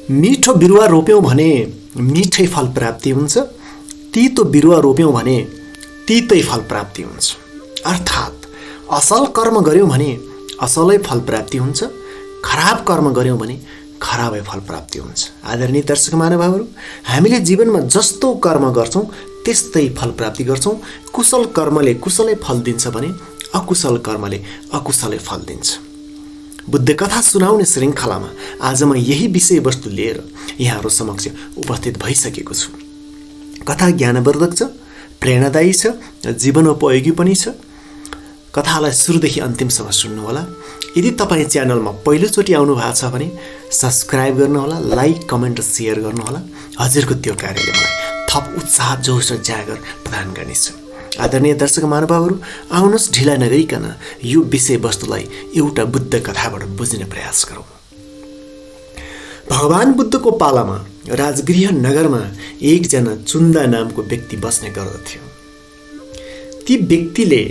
मिठो बिरुवा रोप्यौँ भने मिठै फल प्राप्ति हुन्छ, तीतो बिरुवा रोप्यौँ भने तीतै फल प्राप्ति हुन्छ। अर्थात् असल कर्म गऱ्यौँ भने असलै फल प्राप्ति हुन्छ, खराब कर्म गऱ्यौँ भने खराबै फल प्राप्ति हुन्छ। आदरणीय दर्शक महानुभावहरू, हामीले जीवनमा जस्तो कर्म गर्छौँ त्यस्तै फल प्राप्ति गर्छौँ। कुशल कर्मले कुशलै फल दिन्छ भने अकुशल कर्मले अकुशलै फल दिन्छ। बुद्ध कथा सुनाउने श्रृङ्खलामा आज म यही विषयवस्तु लिएर यहाँहरू समक्ष उपस्थित भइसकेको छु। कथा ज्ञानवर्धक छ, प्रेरणादायी छ, जीवनोपयोगी पनि छ। कथालाई सुरुदेखि अन्तिमसम्म सुन्नुहोला। यदि तपाईँ च्यानलमा पहिलोचोटि आउनु भएको छ भने सब्सक्राइब गर्नुहोला, लाइक, कमेन्ट र सेयर गर्नुहोला। हजुरको त्यो कार्यले मलाई थप उत्साह, जोस र जागर प्रदान गर्नेछ। आदरणीय दर्शक महानुभावहरू, आउनुहोस् ढिला नगरिकन यो विषयवस्तुलाई एउटा बुद्ध कथाबाट बुझ्ने प्रयास गरौँ। भगवान बुद्धको पालामा राजगृह नगरमा एकजना चुन्दा नामको व्यक्ति बस्ने गर्दथ्यो। ती व्यक्तिले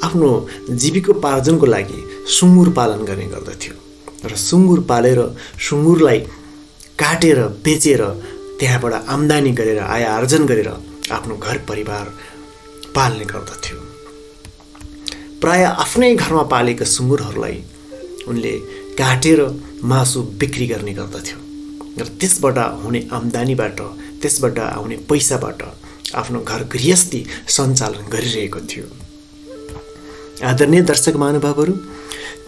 आफ्नो जीविकोपार्जनको लागि सुँगुर पालन गर्ने गर्दथ्यो र सुँगुर पालेर सुँगुरलाई काटेर बेचेर त्यहाँबाट आम्दानी गरेर आय आर्जन गरेर आफ्नो घर परिवार पाल्ने गर्दथ्यो। प्राय आफ्नै घरमा पालेका सुँगुरहरूलाई उनले काटेर मासु बिक्री गर्ने गर्दथ्यो र त्यसबाट हुने आम्दानीबाट, त्यसबाट आउने पैसाबाट आफ्नो घर गृहस्थी सञ्चालन गरिरहेको थियो। आदरणीय दर्शक महानुभावहरू,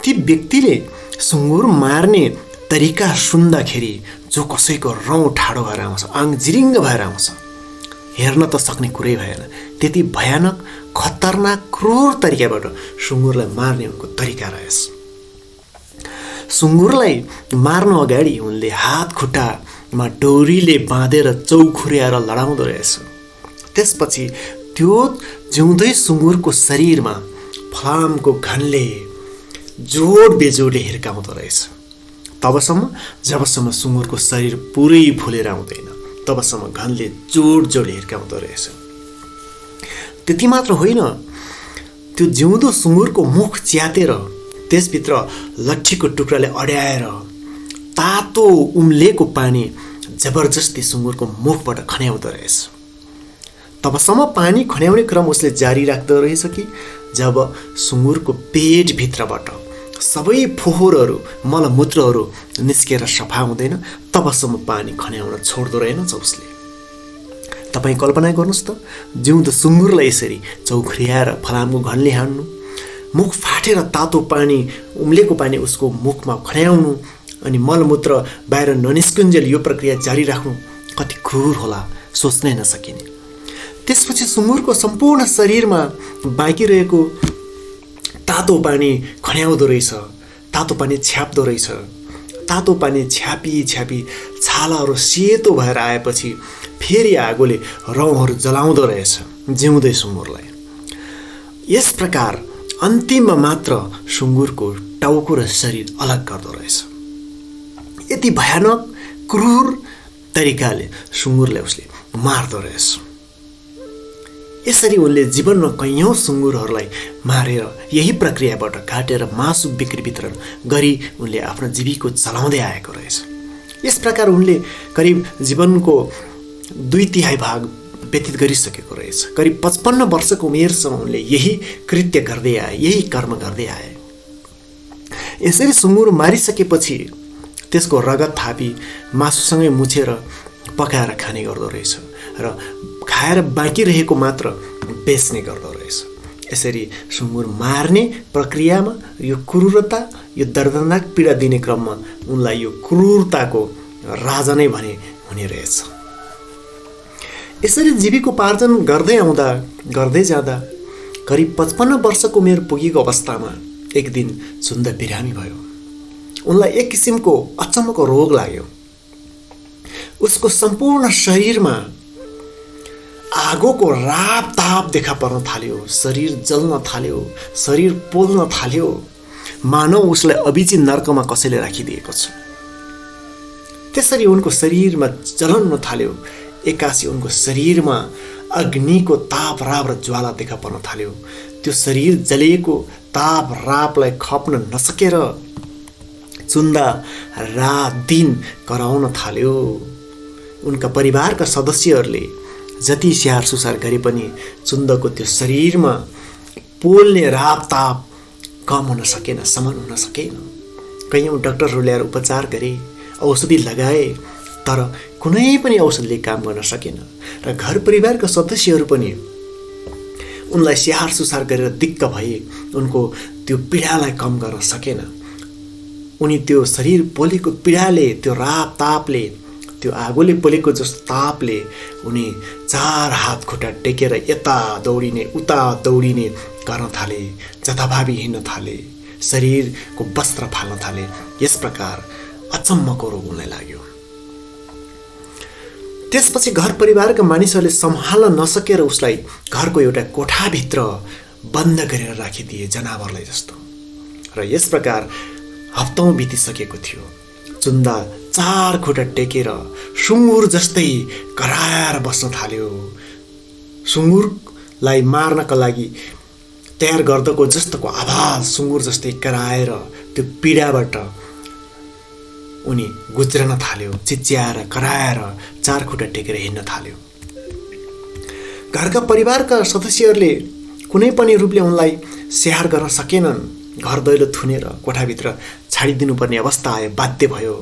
ती व्यक्तिले सुँगुर मार्ने तरिका सुन्दाखेरि जो कसैको रौँ ठाडो भएर आउँछ, आङ जिरिङ्ग भएर आउँछ। हेर्न त सक्ने कुरै भएन, त्यति भयानक, खतरनाक, क्रूर तरिकाबाट सुँगुरलाई मार्ने उनको तरिका रहेछ। सुँगुरलाई मार्नु अगाडि उनले हात खुट्टामा डोरीले बाँधेर चौखुर्याएर लडाउँदो रहेछ। त्यसपछि त्यो जिउँदै सुँगुरको शरीरमा फलामको घनले जोड बेजोडले हिर्काउँदो रहेछ। तबसम्म जबसम्म सुँगुरको शरीर पुरै फुलेर आउँदैन, तबसम्म घनले जोड जोडले हिर्काउँदो रहेछ। त्यति मात्र होइन, त्यो जिउँदो सुँगुरको मुख च्यातेर त्यसभित्र लट्ठीको टुक्राले अड्याएर तातो उम्लेको पानी जबरजस्ती सुँगुरको मुखबाट खन्याउँदो रहेछ। तबसम्म पानी खन्याउने क्रम उसले जारी राख्दो रहेछ कि जब सुँगुरको पेटभित्रबाट सबै फोहोरहरू, मलमूत्रहरू निस्केर सफा हुँदैन, तबसम्म पानी खन्याउन छोड्दो रहेनछ उसले। तपाईँ कल्पना गर्नुहोस् त, जिउँदो सुँगुरलाई यसरी चौखुर्याएर फलामको घनले हान्नु, मुख फाटेर तातो पानी, उम्लेको पानी उसको मुखमा खन्याउनु, अनि मलमूत्र बाहिर ननिस्कुन्जेल यो प्रक्रिया जारी राख्नु कति क्रूर होला, सोच्नै नसकिने। त्यसपछि सुँगुरको सम्पूर्ण शरीरमा बाँकी रहेको तातो पानी खन्याउँदो रहेछ, तातो पानी छ्याप्दो रहेछ। तातो पानी छ्यापी छ्यापी छालाहरू सेतो भएर आएपछि फेरि आगोले रौँहरू जलाउँदो रहेछ जिउँदै सुँगुरलाई। यस प्रकार अन्तिममा मात्र सुँगुरको टाउको र शरीर अलग गर्दो रहेछ। यति भयानक, क्रूर तरिकाले सुँगुरलाई उसले मार्दो रहेछ। यसरी उनले जीवनमा कैयौँ सुँगुरहरूलाई मारेर यही प्रक्रियाबाट काटेर मासु बिक्री वितरण गरी उनले आफ्नो जीविका चलाउँदै आएको रहेछ। यस प्रकार उनले करिब जीवनको 2/3 भाग व्यतीत गरिसकेको रहेछ। करिब 55 वर्षको उमेरसम्म उनले यही कृत्य गर्दै आए, यही कर्म गर्दै आए। यसरी सुँगुर मारिसकेपछि त्यसको रगत थापी मासुसँगै मुछेर पकाएर खाने गर्दो रहेछ र खाएर बाँकी रहेको मात्र बेच्ने गर्दो रहेछ। यसरी सुँगुर मार्ने प्रक्रियामा यो क्रूरता, यो दर्दनाक पीडा दिने क्रममा उनलाई यो क्रूरताको राजा नै भने हुने रहेछ। यसरी जीविकोपार्जन गर्दै जाँदा करिब 55 वर्षको उमेर पुगेको अवस्थामा एक दिन चुन्दा बिरामी भयो। उनलाई एक किसिमको अचम्मको रोग लाग्यो। उसको सम्पूर्ण शरीरमा आगोको राप ताप देखा पर्न थाल्यो, शरीर जल्न थाल्यो, शरीर पोल्न थाल्यो, मानव उसलाई अभिजी नर्कमा कसैले राखिदिएको छ। त्यसरी उनको शरीरमा जलन थाल्यो। एक्कासी उनको शरीरमा अग्निको ताप राप र ज्वाला देखा पर्न थाल्यो। त्यो शरीर जलेको ताप रापलाई खप्न नसकेर चुन्दा रात दिन कराउन थाल्यो। उनका परिवारका सदस्यहरूले जति स्याहार सुसार गरे पनि चुन्दको त्यो शरीरमा पोल्ने रापताप कम हुन सकेन, समन हुन सकेन। कैयौँ डाक्टरहरू ल्याएर उपचार गरे, औषधि लगाए, तर कुनै पनि औषधिले काम गर्न सकेन। र घर परिवारका सदस्यहरू पनि उनलाई स्याहार सुसार गरेर दिक्क भए, उनको त्यो पीडालाई कम गर्न सकेन। उनी त्यो शरीर पोलेको पीडाले, त्यो राप तापले, त्यो आगोले पोलेको जस्तो तापले उनी 4 हात खुट्टा टेकेर यता दौडिने उता दौडिने गर्न थाले, जथाभावी हिँड्न थाले, शरीरको वस्त्र फाल्न थाले। यस प्रकार अचम्मको रोग उनलाई लाग्यो। त्यसपछि घर परिवारका मानिसहरूले सम्हाल्न नसकेर उसलाई घरको एउटा कोठाभित्र बन्द गरेर राखिदिए, जनावरलाई जस्तो। र यस प्रकार हप्तौं बितिसकेको थियो। चुन्दा 4 खुट्टा टेकेर सुँगुर जस्तै कराएर बस्न थाल्यो। सुँगुरलाई मार्नका लागि तयार गर्दाको जस्तोको आवाज सुँगुर जस्तै कराएर त्यो पीडाबाट उनी गुज्रन थाल्यो। चिच्याएर कराएर 4 खुट्टा टेकेर हिँड्न थाल्यो। घरका परिवारका सदस्यहरूले कुनै पनि रूपले उनलाई स्याहार गर्न सकेनन्। घर दैलो थुनेर कोठाभित्र छाडिदिनुपर्ने अवस्था आयो, बाध्य भयो।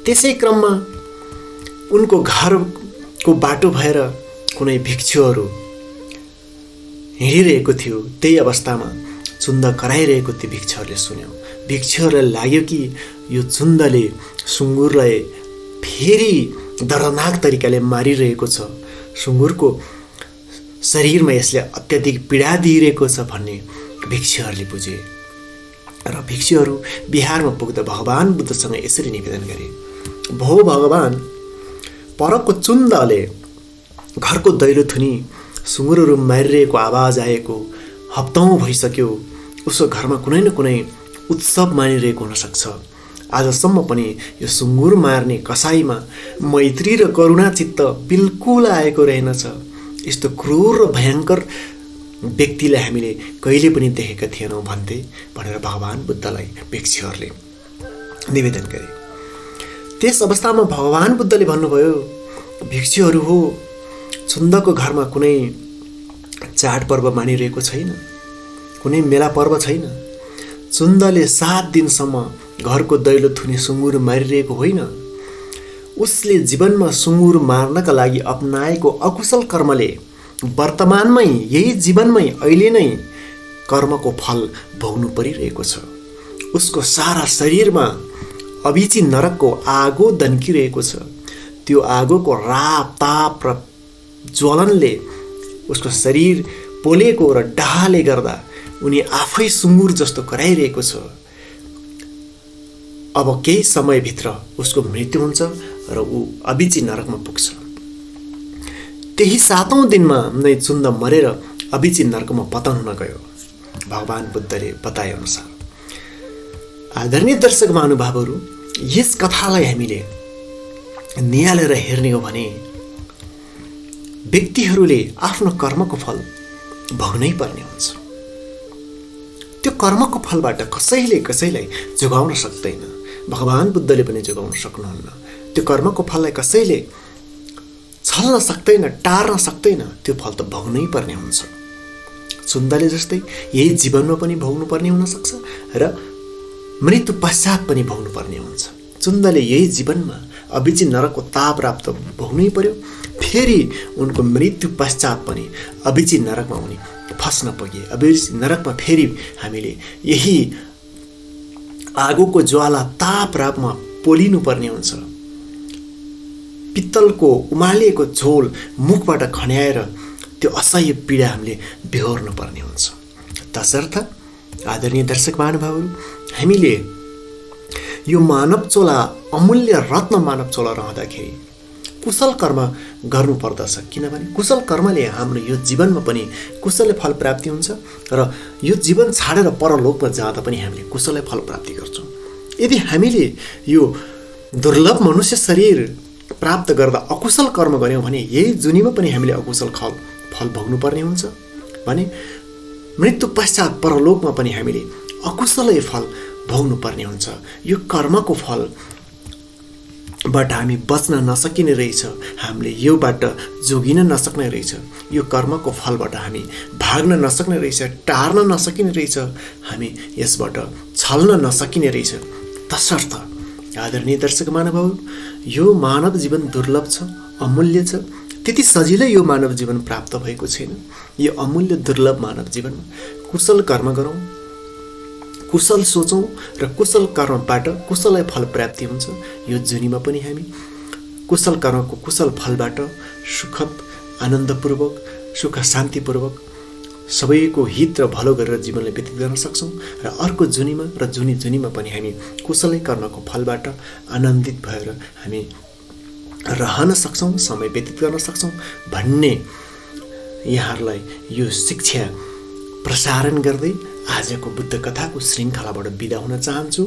त्यसै क्रममा उनको घरको बाटो भएर कुनै भिक्षुहरू हिँडिरहेको थियो। त्यही अवस्थामा चुन्दा कराइरहेको त्यो भिक्षुहरूले सुन्यो। भिक्षुहरूलाई लाग्यो कि यो चुन्दले सुँगुरलाई फेरि दर्दनाक तरिकाले मारिरहेको छ, सुँगुरको शरीरमा यसले अत्याधिक पीडा दिइरहेको छ भन्ने भिक्षुहरूले बुझे। र भिक्षुहरू बिहारमा पुग्दा भगवान बुद्धसँग यसरी निवेदन गरे, भो भगवान, परको चुन्दले घरको दैलो थुनी सुँगुरहरू मारिरहेको आवाज आएको हप्तौं भइसक्यो। उसको घरमा कुनै न कुनै उत्सव मानिरहेको हुनसक्छ। आजसम्म पनि यो सुँगुर मार्ने कसाईमा मैत्री र करुणा चित्त बिल्कुल आएको रहेनछ। यस्तो क्रूर र भयङ्कर व्यक्तिलाई हामीले कहिले पनि देखेका थिएनौँ भन्थे भनेर भगवान बुद्धलाई भिक्षुहरूले निवेदन गरे। त्यस अवस्थामा भगवान बुद्धले भन्नुभयो, भिक्षुहरू हो, चुन्दको घरमा कुनै चाडपर्व मानिरहेको छैन, कुनै मेला पर्व छैन। चुन्दले 7 दिनसम्म घरको दैलो थुनी सुँगुर मारिरहेको होइन। उसले जीवनमा सुँगुर मार्नका लागि अपनाएको अकुशल कर्मले वर्तमानमै, यही जीवनमै अहिले नै कर्मको फल भोग्नु परिरहेको छ। उसको सारा शरीरमा अभिची नरकको आगो दन्किरहेको छ। त्यो आगोको राप ताप र ज्वलनले उसको शरीर पोलेको र डाहाले गर्दा उनी आफै सुँगुर जस्तो कराइरहेको छ। अब केही समयभित्र उसको मृत्यु हुन्छ र ऊ अभिची नरकमा पुग्छ। त्यही 7औं दिनमा नै चुन्द मरेर अभिची नरकमा पतन हुन गयो, भगवान बुद्धले बताए अनुसार। आदरणीय दर्शक महानुभावहरू, यस कथालाई हामीले निहालेर हेर्ने हो भने व्यक्तिहरूले आफ्नो कर्मको फल भोग्नै पर्ने हुन्छ। त्यो कर्मको फलबाट कसैलाई जोगाउन सक्दैन। भगवान बुद्धले पनि जोगाउन सक्नुहुन्न। त्यो कर्मको फललाई कसैले छल्न सक्दैन, टार्न सक्दैन। त्यो फल त भोग्नै पर्ने हुन्छ। चुन्दले जस्तै यही जीवनमा पनि भोग्नुपर्ने हुनसक्छ र मृत्यु पश्चात पनि भोग्नुपर्ने हुन्छ। चुन्दले यही जीवनमा अभिची नरकको ताप प्राप्त भोग्नै पर्यो, फेरि उनको मृत्यु पश्चात पनि अभिची नरकमा उनी फस्न पुगे। अभिची नरकमा फेरि हामीले यही आगोको ज्वाला ताप रापमा पोलिनु पर्ने हुन्छ। पित्तलको उमालिएको झोल मुखबाट खन्याएर त्यो असह्य पीडा हामीले बेहोर्नु पर्ने हुन्छ। तसर्थ आदरणीय दर्शक महानुभावहरू, हामीले यो मानव चोला अमूल्य रत्न मानव चोला रहँदाखेरि कुशल कर्म गर्नुपर्दछ। किनभने कुशल कर्मले हाम्रो यो जीवनमा पनि कुशल फल प्राप्ति हुन्छ र यो जीवन छाडेर परलोकमा जाँदा पनि हामीले कुशल फल प्राप्ति गर्छौँ। यदि हामीले यो दुर्लभ मनुष्य शरीर प्राप्त गर्दा अकुशल कर्म गऱ्यौँ भने यही जुनीमा पनि हामीले अकुशल फल भोग्नुपर्ने हुन्छ भने मृत्यु पश्चात परलोकमा पनि हामीले अकुशलै फल भोग्नुपर्ने हुन्छ। यो कर्मको फल बाट हामी बच्न नसकिने रहेछ, हामीले योबाट जोगिन नसक्ने रहेछ, यो कर्मको फलबाट हामी भाग्न नसक्ने रहेछ, टार्न नसकिने रहेछ, हामी यसबाट छल्न नसकिने रहेछ। तसर्थ आदरणीय दर्शक महानुभाव, यो मानव जीवन दुर्लभ छ, अमूल्य छ। त्यति सजिलै यो मानव जीवन प्राप्त भएको छैन। यो अमूल्य दुर्लभ मानव जीवनमा कुशल कर्म गरौँ, कुशल सोचौँ र कुशल कर्मबाट कुशलै फल प्राप्ति हुन्छ। यो जुनीमा पनि हामी कुशल कर्मको कुशल फलबाट सुखद आनन्दपूर्वक सुख शान्तिपूर्वक सबैको हित र भलो गरेर जीवनलाई व्यतीत गर्न सक्छौँ र अर्को जुनीमा र जुनीमा पनि हामी कुशलै कर्मको फलबाट आनन्दित भएर हामी रहन सक्छौँ, समय व्यतीत गर्न सक्छौँ भन्ने यहाँहरूलाई यो शिक्षा प्रसारण गर्दै आजको बुद्ध कथाको श्रृङ्खलाबाट बिदा हुन चाहन्छु।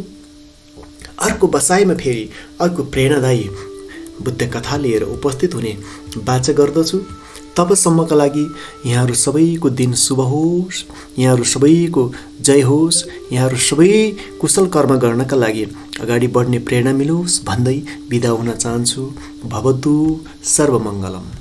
अर्को बसाइमा फेरि अर्को प्रेरणादायी बुद्ध कथा लिएर उपस्थित हुने बाचा गर्दछु। तबसम्मका लागि यहाँहरू सबैको दिन शुभ होस्, यहाँहरू सबैको जय होस्, यहाँहरू सबै कुशल कर्म गर्नका लागि अगाडि बढ्ने प्रेरणा मिलोस् भन्दै बिदा हुन चाहन्छु। भवतु सर्वमङ्गलम्।